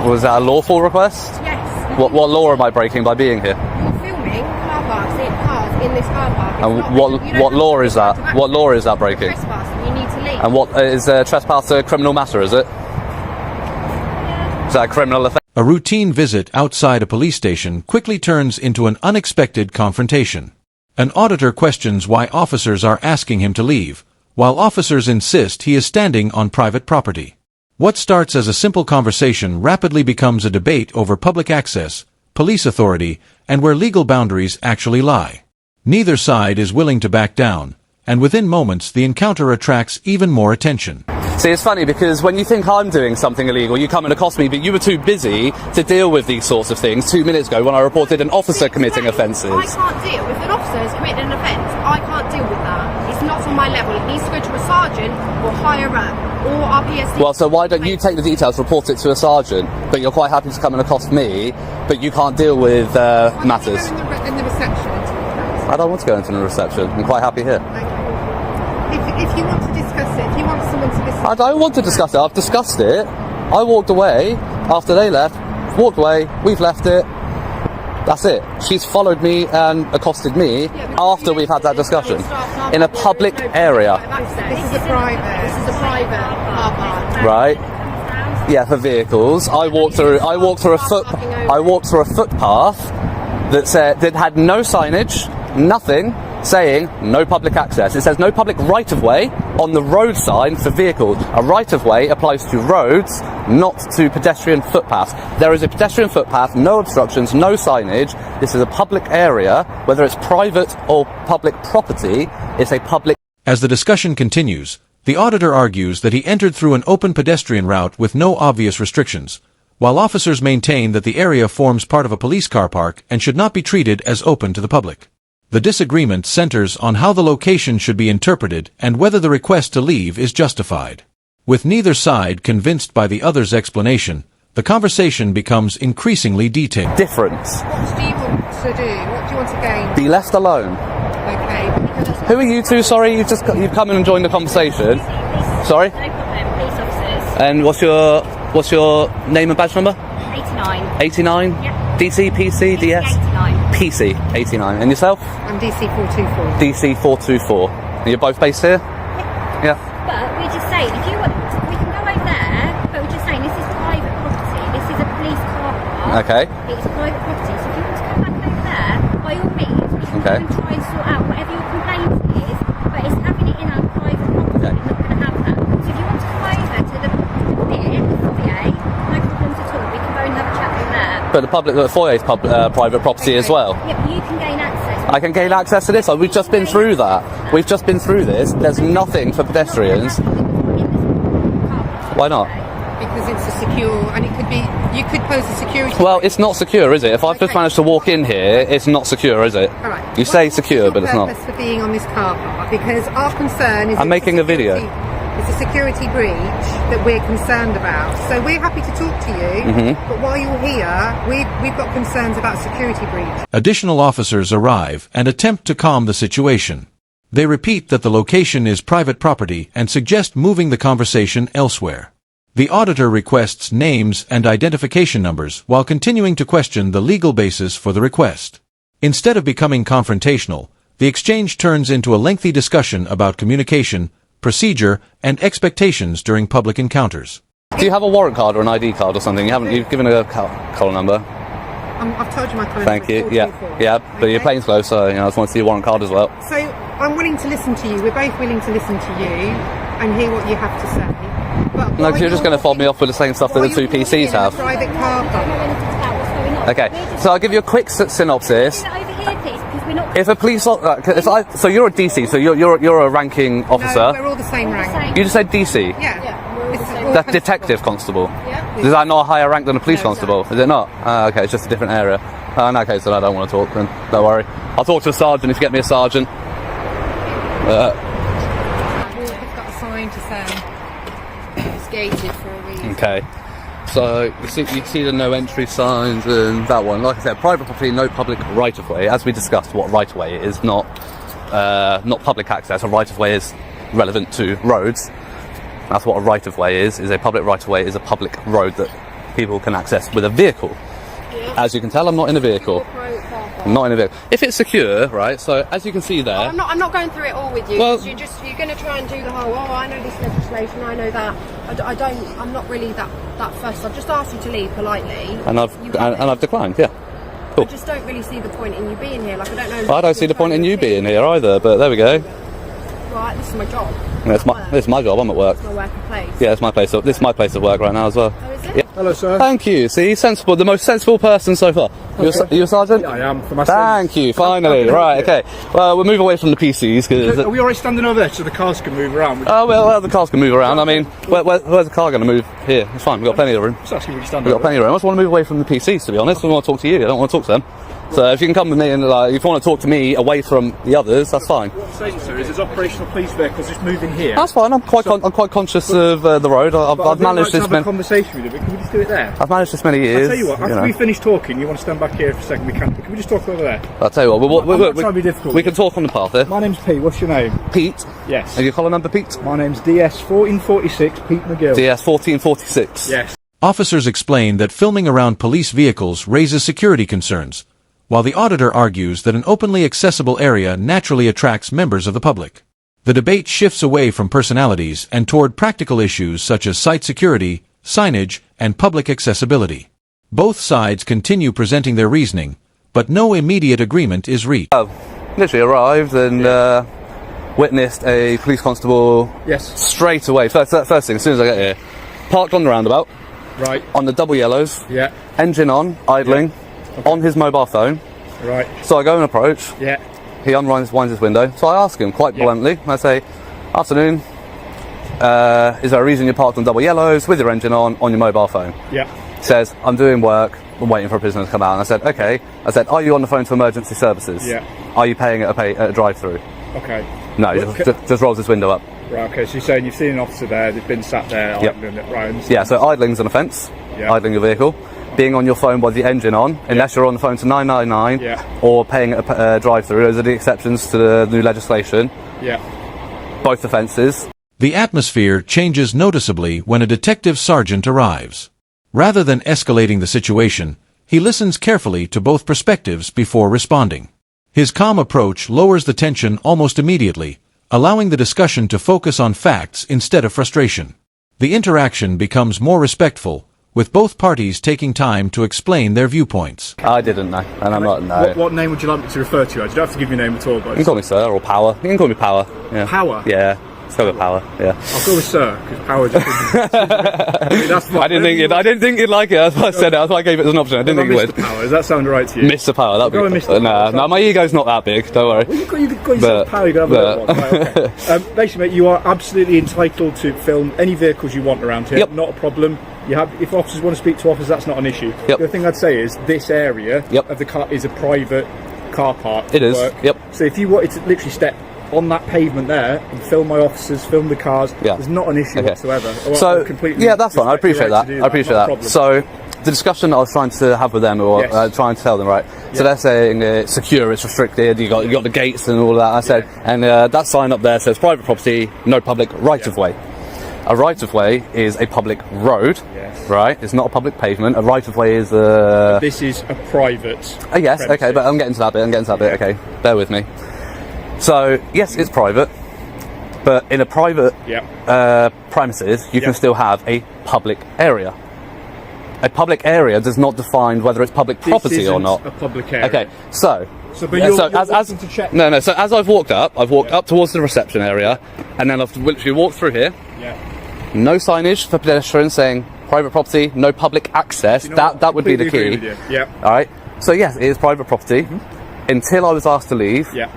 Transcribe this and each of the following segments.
Was that a lawful request? Yes. What law am I breaking by being here? You're filming car parks in this car park. And what law is that? What law is that breaking? Trespassing, you need to leave. And what is trespass a criminal matter, is it? Is that a criminal offence? A routine visit outside a police station quickly turns into an unexpected confrontation. An auditor questions why officers are asking him to leave, while officers insist he is standing on private property. What starts as a simple conversation rapidly becomes a debate over public access, police authority, and where legal boundaries actually lie. Neither side is willing to back down, and within moments the encounter attracts even more attention. See, it's funny because when you think I'm doing something illegal, you come and accost me, but you were too busy to deal with these sorts of things 2 minutes ago when I reported an officer committing offences. I can't deal. If an officer has committed an offence, I can't deal with that. It's not on my level. It needs to go to a sergeant or higher up or our PSD. Well, so why don't you take the details, report it to a sergeant, but you're quite happy to come and accost me, but you can't deal with matters? In the reception. I don't want to go into the reception. I'm quite happy here. Okay. If you want to discuss it, if you want someone to listen... I don't want to discuss it. I've discussed it. I walked away after they left. Walked away. We've left it. That's it. She's followed me and accosted me after we've had that discussion in a public area. This is a private car park. Right. Yeah, for vehicles. I walked through a footpath that had no signage, nothing, saying no public access. It says no public right-of-way on the road sign for vehicles. A right-of-way applies to roads, not to pedestrian footpaths. There is a pedestrian footpath, no obstructions, no signage. This is a public area. Whether it's private or public property, it's a public... As the discussion continues, the auditor argues that he entered through an open pedestrian route with no obvious restrictions, while officers maintain that the area forms part of a police car park and should not be treated as open to the public. The disagreement centers on how the location should be interpreted and whether the request to leave is justified. With neither side convinced by the other's explanation, the conversation becomes increasingly detailed. Difference. What do you want to do? What do you want to gain? Be left alone. Okay. Who are you two? Sorry, you've come in and joined the conversation. Sorry? No problem, police officers. And what's your name and badge number? 89. 89? Yeah. DC, PC, DS? 89. PC, 89. And yourself? I'm DC 424. DC 424. And you're both based here? Yeah. But we're just saying, if you want, we can go over there, but we're just saying this is private property. This is a police car park. Okay. It's private property. So if you want to come back over there, by all means, we can go and try and sort out whatever your complaint is, but it's having it in our private property. Okay. We're not going to have that. So if you want to come over to the bit, the foyer, no problems at all. We can go and have a chat over there. But the foyer is private property as well. Yeah, but you can gain access. I can gain access to this. We've just been through that. We've just been through this. There's nothing for pedestrians. Why not? Because it's a secure, and it could be, you could pose a security... Well, it's not secure, is it? If I've just managed to walk in here, it's not secure, is it? All right. You say secure, but it's not. What's your purpose for being on this car park? Because our concern is... I'm making a video. It's a security breach that we're concerned about. So we're happy to talk to you, but while you're here, we've got concerns about security breach. Additional officers arrive and attempt to calm the situation. They repeat that the location is private property and suggest moving the conversation elsewhere. The auditor requests names and identification numbers while continuing to question the legal basis for the request. Instead of becoming confrontational, the exchange turns into a lengthy discussion about communication, procedure, and expectations during public encounters. Do you have a warrant card or an ID card or something? You've given a call number. I've told you my colour. Thank you. Yeah, but your plane's closed, so I just want to see your warrant card as well. So I'm willing to listen to you. We're both willing to listen to you and hear what you have to say. But No, because you're just going to fob me off with the same stuff that the two PCs have. Private car park. Okay, so I'll give you a quick synopsis. Over here, please, because we're not... If a police, so you're a DC, so you're a ranking officer. No, we're all the same rank. You just said DC. Yeah. That's detective constable. Yeah. Is that not a higher rank than a police No, constable? it's Is it not? Okay, it's just a different area. In that case, then I don't want to talk. Then don't worry. I'll talk to a sergeant if you get me a sergeant. We've got a sign to say it's gated for a reason. Okay. So you see the no entry signs and that one. Like I said, private property, no public right of way. As we discussed, what right of way is not public access. A right of way is relevant to roads. That's what a right of way is. A public right of way is a public road that people can access with a vehicle. As you can tell, I'm not in a vehicle. I'm not in a vehicle. If it's secure, right? So as you can see there, I'm not going through it all with you. Well, you're going to try and do the whole. Oh, I know this legislation. I know that. I'm not really that fussed. I've just asked you to leave politely. and I've declined. Yeah. I just don't really see the point in you being here. Like, I don't know. I don't see the point in you being here either. But there we go. Right, this is my job. This is my job. I'm at work. It's my working place. Yeah, it's my place. This is my place of work right now as well. Oh, is it? Yeah. Hello, sir. Thank you. See, sensible. The most sensible person so far. You a sergeant? Yeah, I am. For my Thank you. Finally. Right. Okay. Well, we'll move away from the PCs because. Are we already standing over there so the cars can move around? Oh well, the cars can move around. I mean, where's the car going to move? Here, it's fine. We've got plenty of room. Just asking where you stand We've got over plenty of room. I just want to move away from the PCs, to be honest. I want to talk to you. I don't want to talk to them. So if you can come with me and if you want to talk to me away from the others, that's fine. What I'm saying, sir, is there's operational police vehicles just moving here. That's fine. I'm quite conscious of the road. I've managed this have a conversation with you, but can we just do it there? I've managed this many years. I'll tell you what, after we finish talking, you want to stand back here for a second, can we just talk over there? I'll tell you what, I'm not trying to be difficult. we can talk on the path here. My name's Pete, what's your name? Pete? Yes. And your collar number, Pete? My name's DS1446, Pete McGill. DS1446. Yes. Officers explain that filming around police vehicles raises security concerns, while the auditor argues that an openly accessible area naturally attracts members of the public. The debate shifts away from personalities and toward practical issues such as site security, signage, and public accessibility. Both sides continue presenting their reasoning, but no immediate agreement is reached. Literally arrived and witnessed a police constable straight away. First thing, as soon as I get here, parked on the roundabout, Right. on the double yellows, Yeah. engine on, idling, on his mobile phone. Right. So I go and approach. Yeah. He winds his window. So I ask him quite bluntly. I say, "Afternoon. Is there a reason you're parked on double yellows with your engine on your mobile phone?" Yeah. He says, "I'm doing work. I'm waiting for a prisoner to come out." And I said, "Okay." I said, "Are you on the phone to emergency services?" Yeah. "Are you paying at a drive-through?" Okay. No, he just rolls his window up. Right, okay, so you're saying you've seen an officer there, they've been sat there, Yep. idling it, right? Yeah, so idling's an offence. Yeah. Idling your vehicle. Being on your phone with the engine on, unless you're on the phone to 999, Yeah. or paying at a drive-through. Those are the exceptions to the new legislation. Yeah. Both offences. The atmosphere changes noticeably when a detective sergeant arrives. Rather than escalating the situation, he listens carefully to both perspectives before responding. His calm approach lowers the tension almost immediately, allowing the discussion to focus on facts instead of frustration. The interaction becomes more respectful, with both parties taking time to explain their viewpoints. I didn't know, and I'm not, no. What name would you like me to refer to you as? You don't have to give your name at all, You but can call me Sir, or Power. You can call me Power. Yeah. Power? Yeah. Let's go with Power, yeah. I'll go with Sir, because Power just... I mean, that's I didn't think you'd like it, that's why I said it, that's why I gave it as an option. I didn't think you would. Mr. Power, does that sound right to you? Mr. Power, that'd be Go with Mr. Power. No, my ego's not that big, don't worry. Well, you got yourself Power, you can have a little one. Right, okay. Basically, mate, you are absolutely entitled to film any vehicles you want around here. Yep. Not a problem. You have, if officers want to speak to officers, that's not an issue. Yep. The other thing I'd say is this area Yep. of the car is a private car park. It is, yep. So if you wanted to literally step on that pavement there and film my officers, film the cars, there's not an issue whatsoever. So, yeah, that's fine. I appreciate that. I appreciate that. So, the discussion I was trying to have with them, or trying to tell them, right? So they're saying it's secure, it's restricted. You got the gates and all of that. I said, and that sign up there says private property, no public right of way. A right of way is a public road, right? It's not a public pavement. A right of way is a. This is a private. Yes, okay, but I'm getting to that bit. Okay, bear with me. So yes, it's private, but in a private premises, you can still have a public area. A public area does not define whether it's public property or not. A public area. Okay, so. But you're to check. No. So as I've walked up towards the reception area, and then I've literally walked through here. Yeah. No signage for pedestrians saying private property, no public access. You know that would be the key. Yeah. All right. So yes, it is private property. Until I was asked to leave. Yeah.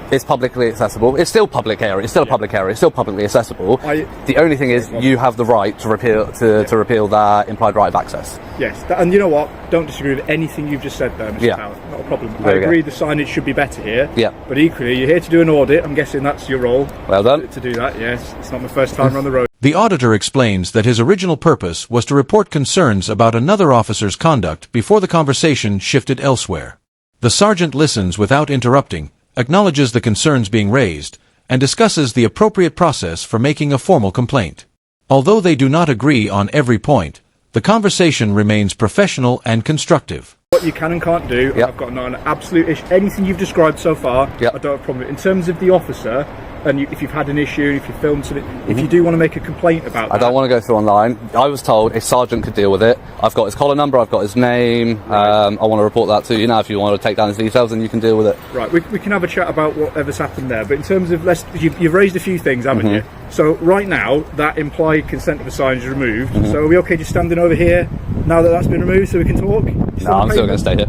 It's publicly accessible. It's still public area. It's still a public area. It's still publicly accessible. The only thing is, you have the right to repeal repeal that implied right of access. Yes, and you know what? Don't disagree with anything you've just said there, Mr. Power. Not a problem. I agree the signage should be better here. Yeah. But equally, you're here to do an audit. I'm guessing that's your role. Well done. To do that, yes. It's not my first time on the road. The auditor explains that his original purpose was to report concerns about another officer's conduct before the conversation shifted elsewhere. The sergeant listens without interrupting, acknowledges the concerns being raised, and discusses the appropriate process for making a formal complaint. Although they do not agree on every point, The conversation remains professional and constructive. What you can and can't do, Yep. I've got an absolute issue. Anything you've described so far, Yep. I don't have a problem with. In terms of the officer, and if you've had an issue, if you filmed something, if you do want to make a complaint about that. I don't want to go through online. I was told a sergeant could deal with it. I've got his collar number, I've got his name. I want to report that to you now. If you want to take down his details, then you can deal with it. Right, we can have a chat about whatever's happened there. But in terms of, you've raised a few things, haven't you? So right now, that implied consent of the sign is removed. So are we okay just standing over here now that that's been removed so we can talk? No, I'm still going to stay here.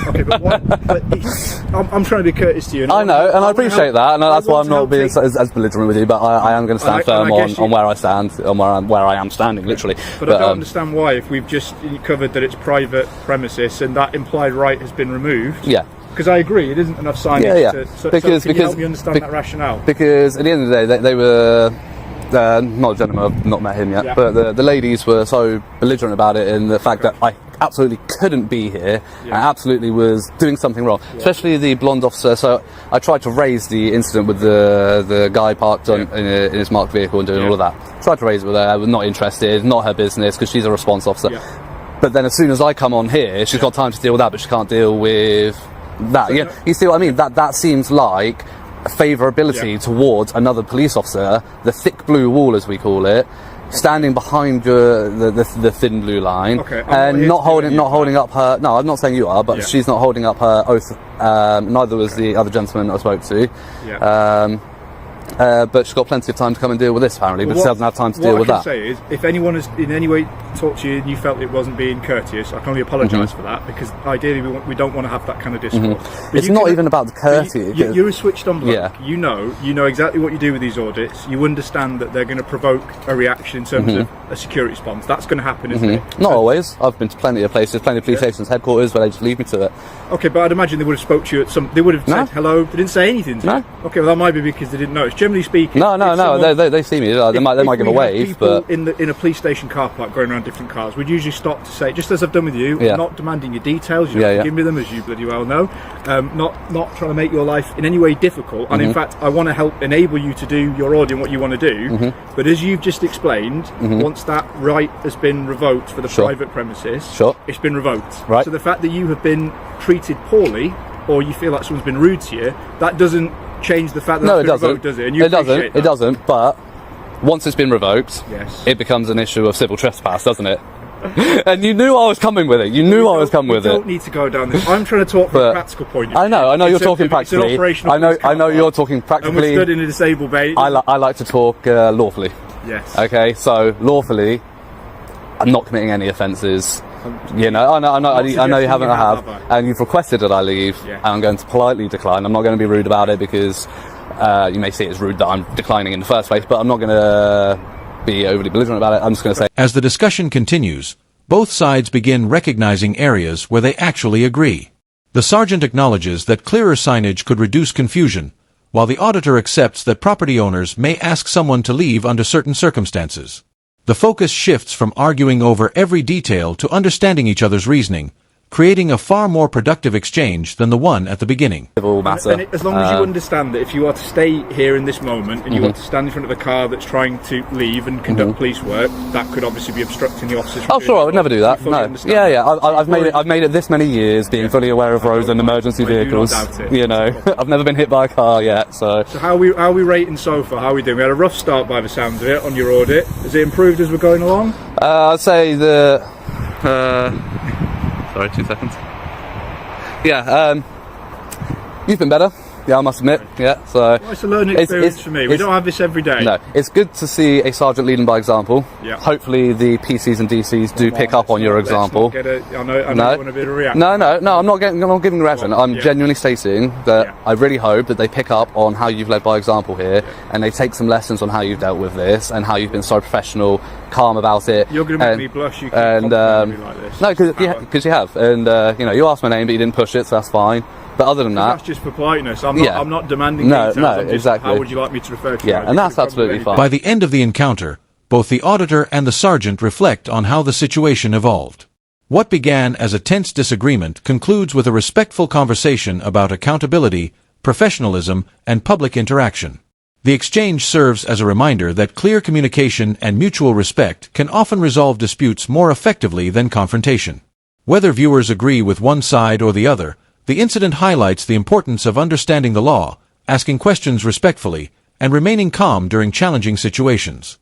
Okay, but I'm trying to be courteous to you. I know, and I appreciate that, and that's why I'm not being as belligerent with you. But I am going to stand firm on where I stand, on where I am standing, literally. But I don't understand why, if we've just covered that it's private premises and that implied right has been removed. Yeah. Because I agree, it isn't enough signage. Yeah. So can you help me understand that rationale? Because at the end of the day, they were. Not a gentleman, I've not met him yet, but the ladies were so belligerent about it, in the fact that I absolutely couldn't be here and absolutely was doing something wrong, especially the blonde officer. So I tried to raise the incident with the guy parked in his marked vehicle and doing all of that. Tried to raise it with her, was not interested, not her business, because she's a response officer. But then as soon as I come on here, she's got time to deal with that, but she can't deal with that. You see what I mean? That seems like favourability towards another police officer, the thick blue wall as we call it, standing behind the thin blue line, and not holding up her. No, I'm not saying you are, but she's not holding up her oath. Neither was the other gentleman I spoke to. But she's got plenty of time to come and deal with this, apparently, but she doesn't have time to deal with that. What I can say is, if anyone has in any way talked to you and you felt it wasn't being courteous, I can only apologise for that, because ideally we don't want to have that kind of discourse. It's not even about the courtesy. You're a switched on bloke. You know exactly what you do with these audits. You understand that they're going to provoke a reaction in terms of a security response. That's going to happen, isn't it? Not always. I've been to plenty of places, plenty of police stations, headquarters, where they just leave me to it. Okay, but I'd imagine they would have spoke to you at some. They would have said hello. They didn't say anything to you. Okay, well that might be because they didn't know. It's generally speaking. No. They see me. They might give a wave. But in a police station car park going around different cars, we'd usually stop to say, just as I've done with you, I'm not demanding your details. You don't give me them, as you bloody well know. Not trying to make your life in any way difficult. And in fact, I want to help enable you to do your audit and what you want to do. But as you've just explained, once that right has been revoked for the private premises, it's been revoked. Right. So the fact that you have been treated poorly, or you feel like someone's been rude to you, that doesn't change the fact that it's been revoked, does it? And It doesn't. But once it's been revoked, it becomes an issue of civil trespass, doesn't it? And you knew I was coming with it. You knew I was coming with it. We don't need to go down this. I'm trying to talk from a practical point of view. I know you're talking practically. I know you're talking practically. And we're stood in a disabled bay. I like to talk lawfully. Yes. Okay, so lawfully, I'm not committing any offences. You know, I know you haven't. I have, and you've requested that I leave, and I'm going to politely decline. I'm not going to be rude about it, because you may see it as rude that I'm declining in the first place, but I'm not going to be overly belligerent about it. I'm just going to say. As the discussion continues, both sides begin recognizing areas where they actually agree. The sergeant acknowledges that clearer signage could reduce confusion, while the auditor accepts that property owners may ask someone to leave under certain circumstances. The focus shifts from arguing over every detail to understanding each other's reasoning, creating a far more productive exchange than the one at the beginning. And as long as you understand that if you are to stay here in this moment and you are to stand in front of a car that's trying to leave and conduct police work, that could obviously be obstructing the officers. Oh, sure, I would never do that. No. I've made it this many years, being fully aware of roads and emergency vehicles. You know, I've never been hit by a car yet. So how are we rating so far? How are we doing? We had a rough start by the sound of it on your audit. Has it improved as we're going along? I'd say sorry, 2 seconds. You've been better. Yeah, I must admit. Yeah, so it's a learning experience for me. We don't have this every day. No, it's good to see a sergeant leading by example. Yeah. Hopefully, the PCs and DCs do pick up on your example. I know you want a bit of a reaction. No, I'm not giving a reaction. I'm genuinely stating that I really hope that they pick up on how you've led by example here, and they take some lessons on how you've dealt with this and how you've been so professional, calm about it. You're going to make me blush. You can compliment me like this. No, because you have, and you asked my name, but you didn't push it, so that's fine. But other than that, that's just for politeness. I'm not demanding details. Exactly. How would you like me to refer to? Yeah, and that's absolutely fine. By the end of the encounter, both the auditor and the sergeant reflect on how the situation evolved. What began as a tense disagreement concludes with a respectful conversation about accountability, professionalism, and public interaction. The exchange serves as a reminder that clear communication and mutual respect can often resolve disputes more effectively than confrontation. Whether viewers agree with one side or the other, the incident highlights the importance of understanding the law, asking questions respectfully, and remaining calm during challenging situations.